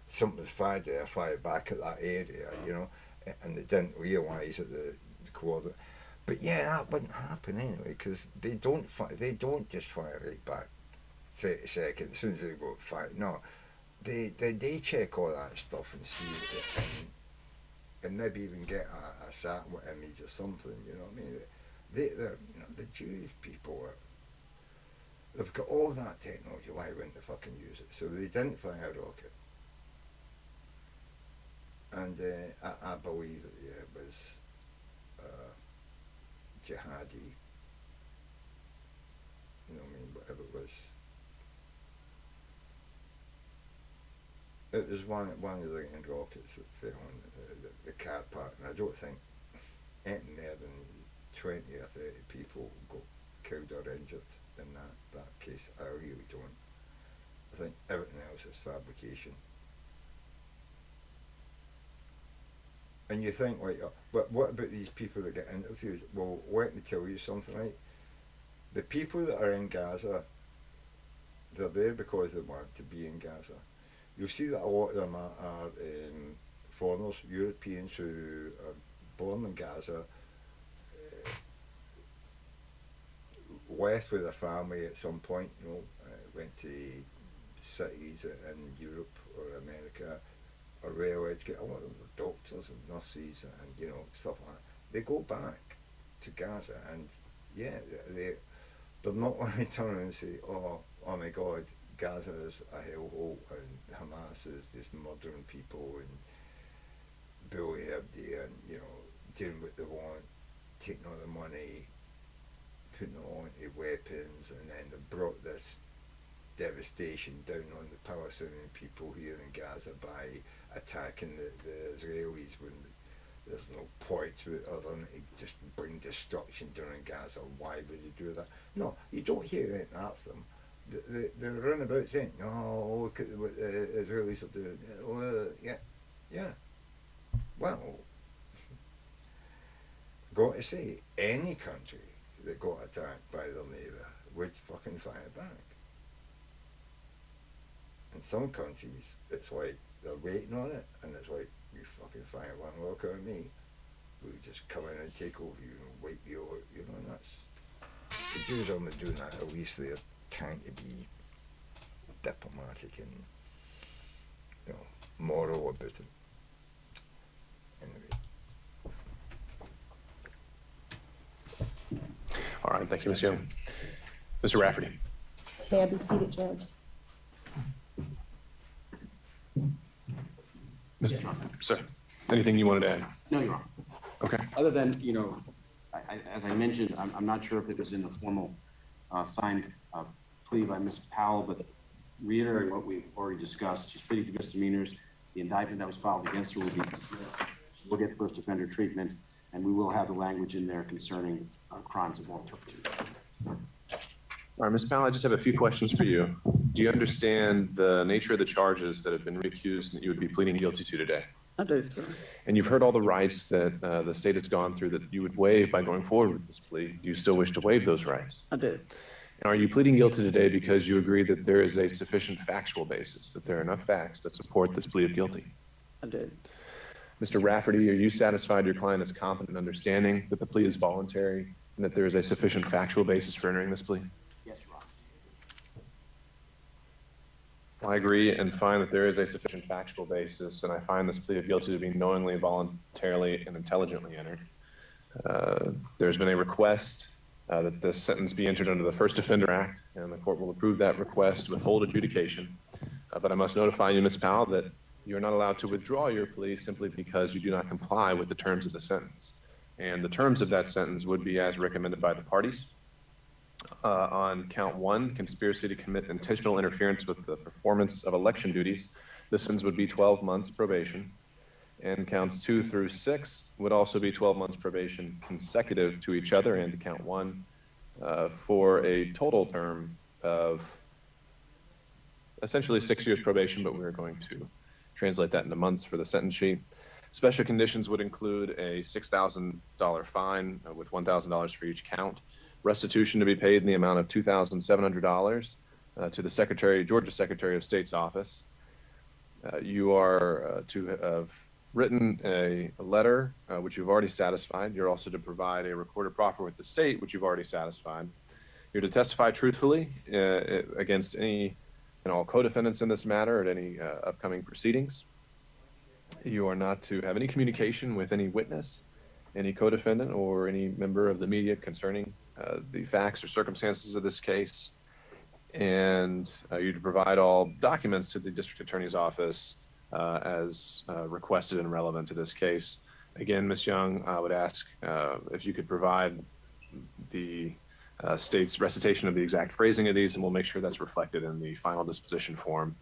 something's fired, they fire back at that area, and they didn't realise that the coordinate. But yeah, that wouldn't happen anyway, because they don't just fire right back 30 seconds as soon as they go fire. No, they check all that stuff and see it, and maybe even get a satellite image or something. You know what I mean? They're the Jewish people they've got all that technology. Why wouldn't they fucking use it? So they didn't fire a rocket. And I believe that it was jihadi, whatever it was. It was one of the rockets that fell on the car park, and I don't think anything more than 20 or 30 people got killed or injured in that case. I really don't. I think everything else is fabrication. And you think, like, but what about these people that get interviewed? Well, let me tell you something, right? The people that are in Gaza, they're there because they want to be in Gaza. You'll see that a lot of them are foreigners, Europeans who are born in Gaza, left with a family at some point, went to cities in Europe or America, or railways, get a lot of the doctors and nurses and stuff like that. They go back to Gaza, and yeah, they're not going to turn around and say, oh my God, Gaza is a hellhole and Hamas is just murdering people and bullying everybody and doing what they want, taking all the money, putting it on to weapons, and then they brought this devastation down on the Palestinian people here in Gaza by attacking the Israelis when there's no point to it other than to just bring destruction during Gaza. Why would you do that? No, you don't hear anything after them. They're running about saying, no, look at what the Israelis are doing. Yeah. Well, got to say, any country that got attacked by their neighbour would fucking fire back. In some countries, it's like they're waiting on it, and it's like, you fucking fire one rocket at me, we'll just come in and take over you and wipe you out, and that's... The Jews are only doing that, at least they're trying to be diplomatic and, moral about it. Anyway. All right, thank you, Ms. Young. Mr. Rafferty. May I be seated, Judge? Sir, anything you wanted to add? No, Your Honor. Okay. Other than, as I mentioned, I'm not sure if it was in the formal signed plea by Ms. Powell, but reiterating what we've already discussed, she's pleading to misdemeanors. The indictment that was filed against her will be dismissed. We'll get first offender treatment, and we will have the language in there concerning crimes of moral turpitude. All right, Ms. Powell, I just have a few questions for you. Do you understand the nature of the charges that have been reaccused and that you would be pleading guilty to today? I do, sir. And you've heard all the rights that the state has gone through that you would waive by going forward with this plea. Do you still wish to waive those rights? I do. And are you pleading guilty today because you agree that there is a sufficient factual basis, that there are enough facts that support this plea of guilty? I do. Mr. Rafferty, are you satisfied your client is competent in understanding that the plea is voluntary and that there is a sufficient factual basis for entering this plea? Yes, Your I agree and find that there is a sufficient factual basis, and I find this plea of guilty to be knowingly, voluntarily, and intelligently entered. There's been a request that this sentence be entered under the First Offender Act, and the court will approve that request, withhold adjudication. But I must notify you, Ms. Powell, that you are not allowed to withdraw your plea simply because you do not comply with the terms of the sentence. And the terms of that sentence would be as recommended by the parties. On count 1, conspiracy to commit intentional interference with the performance of election duties, the sentence would be 12 months probation. And counts 2 through 6 would also be 12 months probation consecutive to each other and to count 1 for a total term of essentially 6 years probation, but we're going to translate that into months for the sentence sheet. Special conditions would include a $6,000 fine with $1,000 for each count. Restitution to be paid in the amount of $2,700 to the Georgia Secretary of State's office. You are to have written a letter, which you've already satisfied. You're also to provide a recorded proffer with the state, which you've already satisfied. You're to testify truthfully against any and all co-defendants in this matter at any upcoming proceedings. You are not to have any communication with any witness, any co-defendant, or any member of the media concerning the facts or circumstances of this case. And you're to provide all documents to the district attorney's office as requested and relevant to this case. Again, Ms. Young, I would ask if you could provide the state's recitation of the exact phrasing of these, and we'll make sure that's reflected in the final disposition form.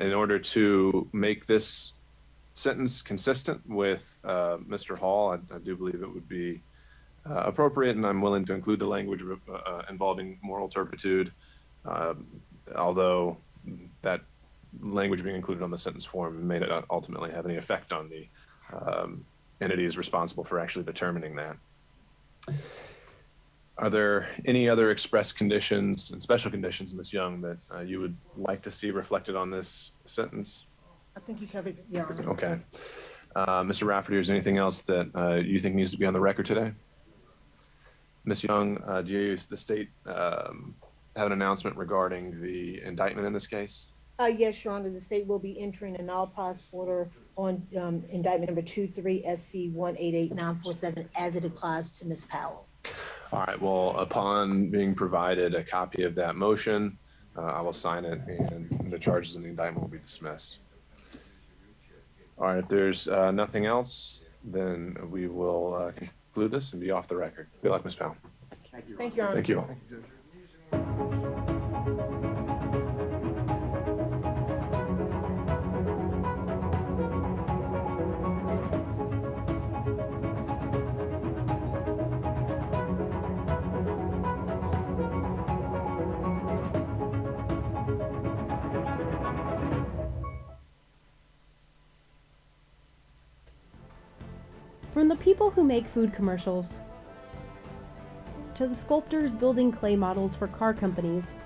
In order to make this sentence consistent with Mr. Hall, I do believe it would be appropriate, and I'm willing to include the language involving moral turpitude, although that language being included on the sentence form may not ultimately have any effect on the entities responsible for actually determining that. Are there any other express conditions and special conditions, Ms. Young, that you would like to see reflected on this sentence? I think you covered it, Your Honor. Okay. Mr. Rafferty, is there anything else that you think needs to be on the record today? Ms. Young, do you, the state, have an announcement regarding the indictment in this case? Yes, Your Honor, the state will be entering a null pros order on indictment number 23 SC 188947 as it applies to Ms. Powell. All right, well, upon being provided a copy of that motion, I will sign it and the charges in the indictment will be dismissed. All right, if there's nothing else, then we will conclude this and be off the record. Good luck, Ms. Powell. Thank you. Thank you, Your Honor. Thank you all. From the people who make food commercials, to the sculptors building clay models for car companies,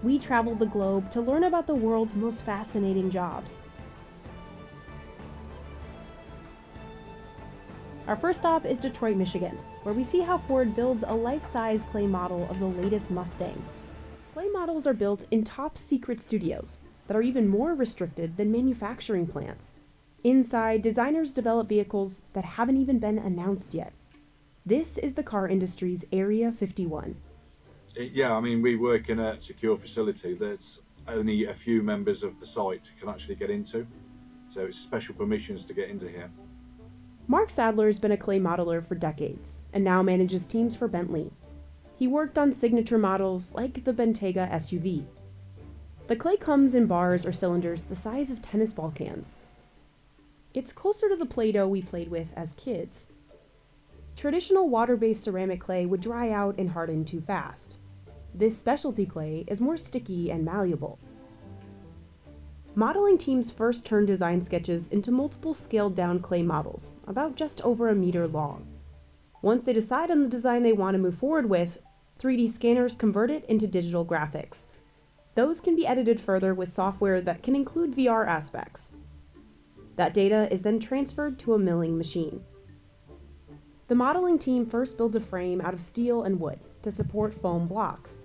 we traveled the globe to learn about the world's most fascinating jobs. Our first stop is Detroit, Michigan, where we see how Ford builds a life-size clay model of the latest Mustang. Clay models are built in top-secret studios that are even more restricted than manufacturing plants. Inside, designers develop vehicles that haven't even been announced yet. This is the car industry's Area 51. Yeah, I mean, we work in a secure facility that's only a few members of the site can actually get into. So it's special permissions to get into here. Mark Sadler has been a clay modeler for decades and now manages teams for Bentley. He worked on signature models like the Bentayga SUV. The clay comes in bars or cylinders the size of tennis ball cans. It's closer to the Play-Doh we played with as kids. Traditional water-based ceramic clay would dry out and harden too fast. This specialty clay is more sticky and malleable. Modeling teams first turn design sketches into multiple scaled-down clay models, about just over a meter long. Once they decide on the design they want to move forward with, 3D scanners convert it into digital graphics. Those can be edited further with software that can include VR aspects. That data is then transferred to a milling machine. The modeling team first builds a frame out of steel and wood to support foam blocks.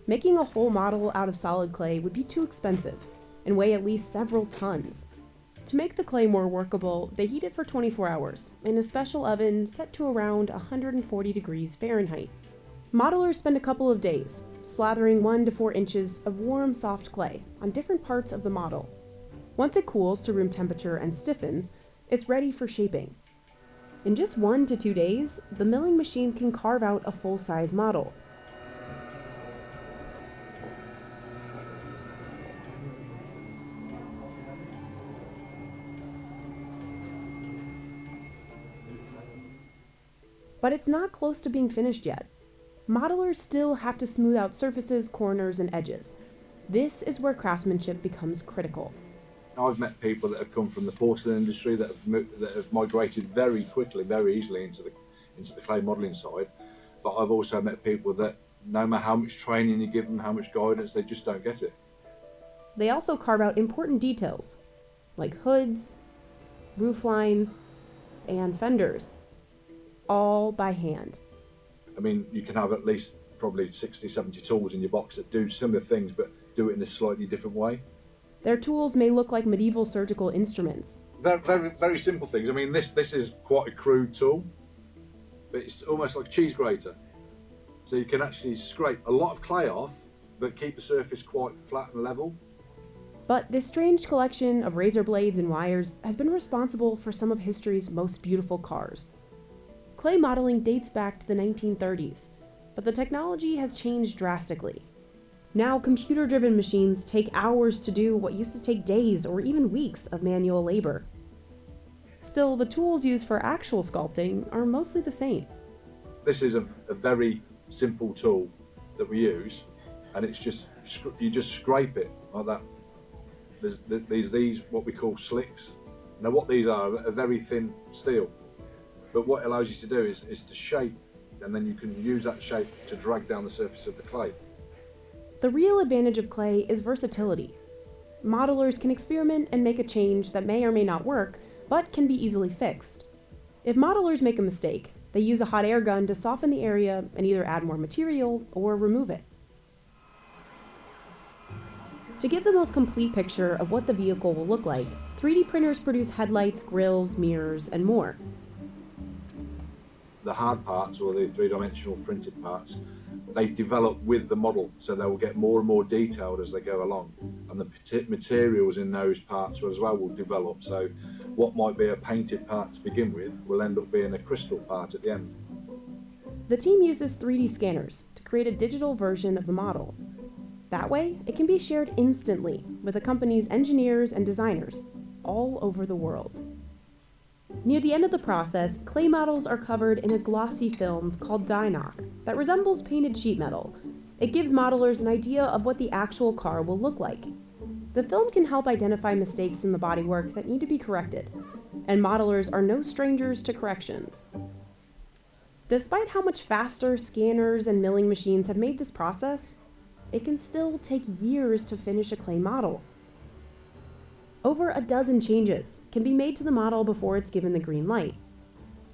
Making a whole model out of solid clay would be too expensive and weigh at least several tons. To make the clay more workable, they heat it for 24 hours in a special oven set to around 140 degrees Fahrenheit. Modelers spend a couple of days slathering 1 to 4 inches of warm, soft clay on different parts of the model. Once it cools to room temperature and stiffens, it's ready for shaping. In just 1 to 2 days, the milling machine can carve out a full-size model. But it's not close to being finished yet. Modelers still have to smooth out surfaces, corners, and edges. This is where craftsmanship becomes critical. I've met people that have come from the porcelain industry that have migrated very quickly, very easily into the clay modelling side. But I've also met people that, no matter how much training you give them, how much guidance, they just don't get it. They also carve out important details, like hoods, roof lines, and fenders, all by hand. I mean, you can have at least probably 60, 70 tools in your box that do similar things, but do it in a slightly different way. Their tools may look like medieval surgical instruments. Very, very, very simple things. I mean, this is quite a crude tool, but it's almost like a cheese grater. So you can actually scrape a lot of clay off, but keep the surface quite flat and level. But this strange collection of razor blades and wires has been responsible for some of history's most beautiful cars. Clay modeling dates back to the 1930s, but the technology has changed drastically. Now, computer-driven machines take hours to do what used to take days or even weeks of manual labor. Still, the tools used for actual sculpting are mostly the same. This is a very simple tool that we use, and it's just, you just scrape it like that. There's these what we call slicks. Now what these are very thin steel, but what it allows you to do is to shape, and then you can use that shape to drag down the surface of the clay. The real advantage of clay is versatility. Modelers can experiment and make a change that may or may not work, but can be easily fixed. If modelers make a mistake, they use a hot air gun to soften the area and either add more material or remove it. To give the most complete picture of what the vehicle will look like, 3D printers produce headlights, grills, mirrors, and more. The hard parts, or the three-dimensional printed parts, they develop with the model, so they will get more and more detailed as they go along, and the materials in those parts as well will develop. So what might be a painted part to begin with will end up being a crystal part at the end. The team uses 3D scanners to create a digital version of the model. That way, it can be shared instantly with the company's engineers and designers all over the world. Near the end of the process, clay models are covered in a glossy film called die knock that resembles painted sheet metal. It gives modelers an idea of what the actual car will look like. The film can help identify mistakes in the bodywork that need to be corrected, and modelers are no strangers to corrections. Despite how much faster scanners and milling machines have made this process, it can still take years to finish a clay model. Over a dozen changes can be made to the model before it's given the green light.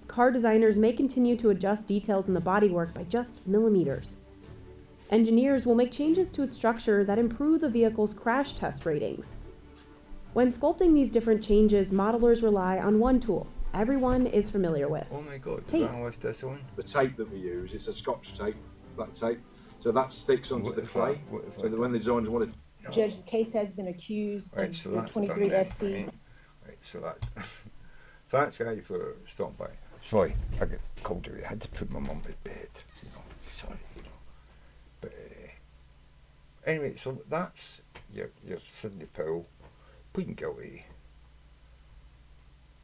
Car designers may continue to adjust details in the bodywork by just millimeters. Engineers will make changes to its structure that improve the vehicle's crash test ratings. When sculpting these different changes, modelers rely on one tool everyone is familiar with. Oh my god, Tape. I left this on? The tape that we use, it's a Scotch tape, black tape, so that sticks onto What the if clay, what if so that when the designers want to. Judge, the case has been accused Right, of so the that's done 23 then, SC. right? Right, so that's... Thanks, guy, for stopping by. Sorry, I got cold today. I had to put my mum to bed, you know. Sorry, you know. But anyway, so that's your Sidney Powell pleading guilty.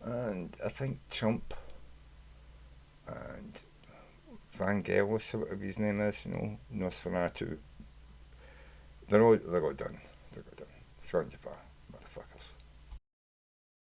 And I think Trump and Vangelis, or whatever his name is, you know, Nosferatu, they're all done. They're all done. Sons of a motherfuckers.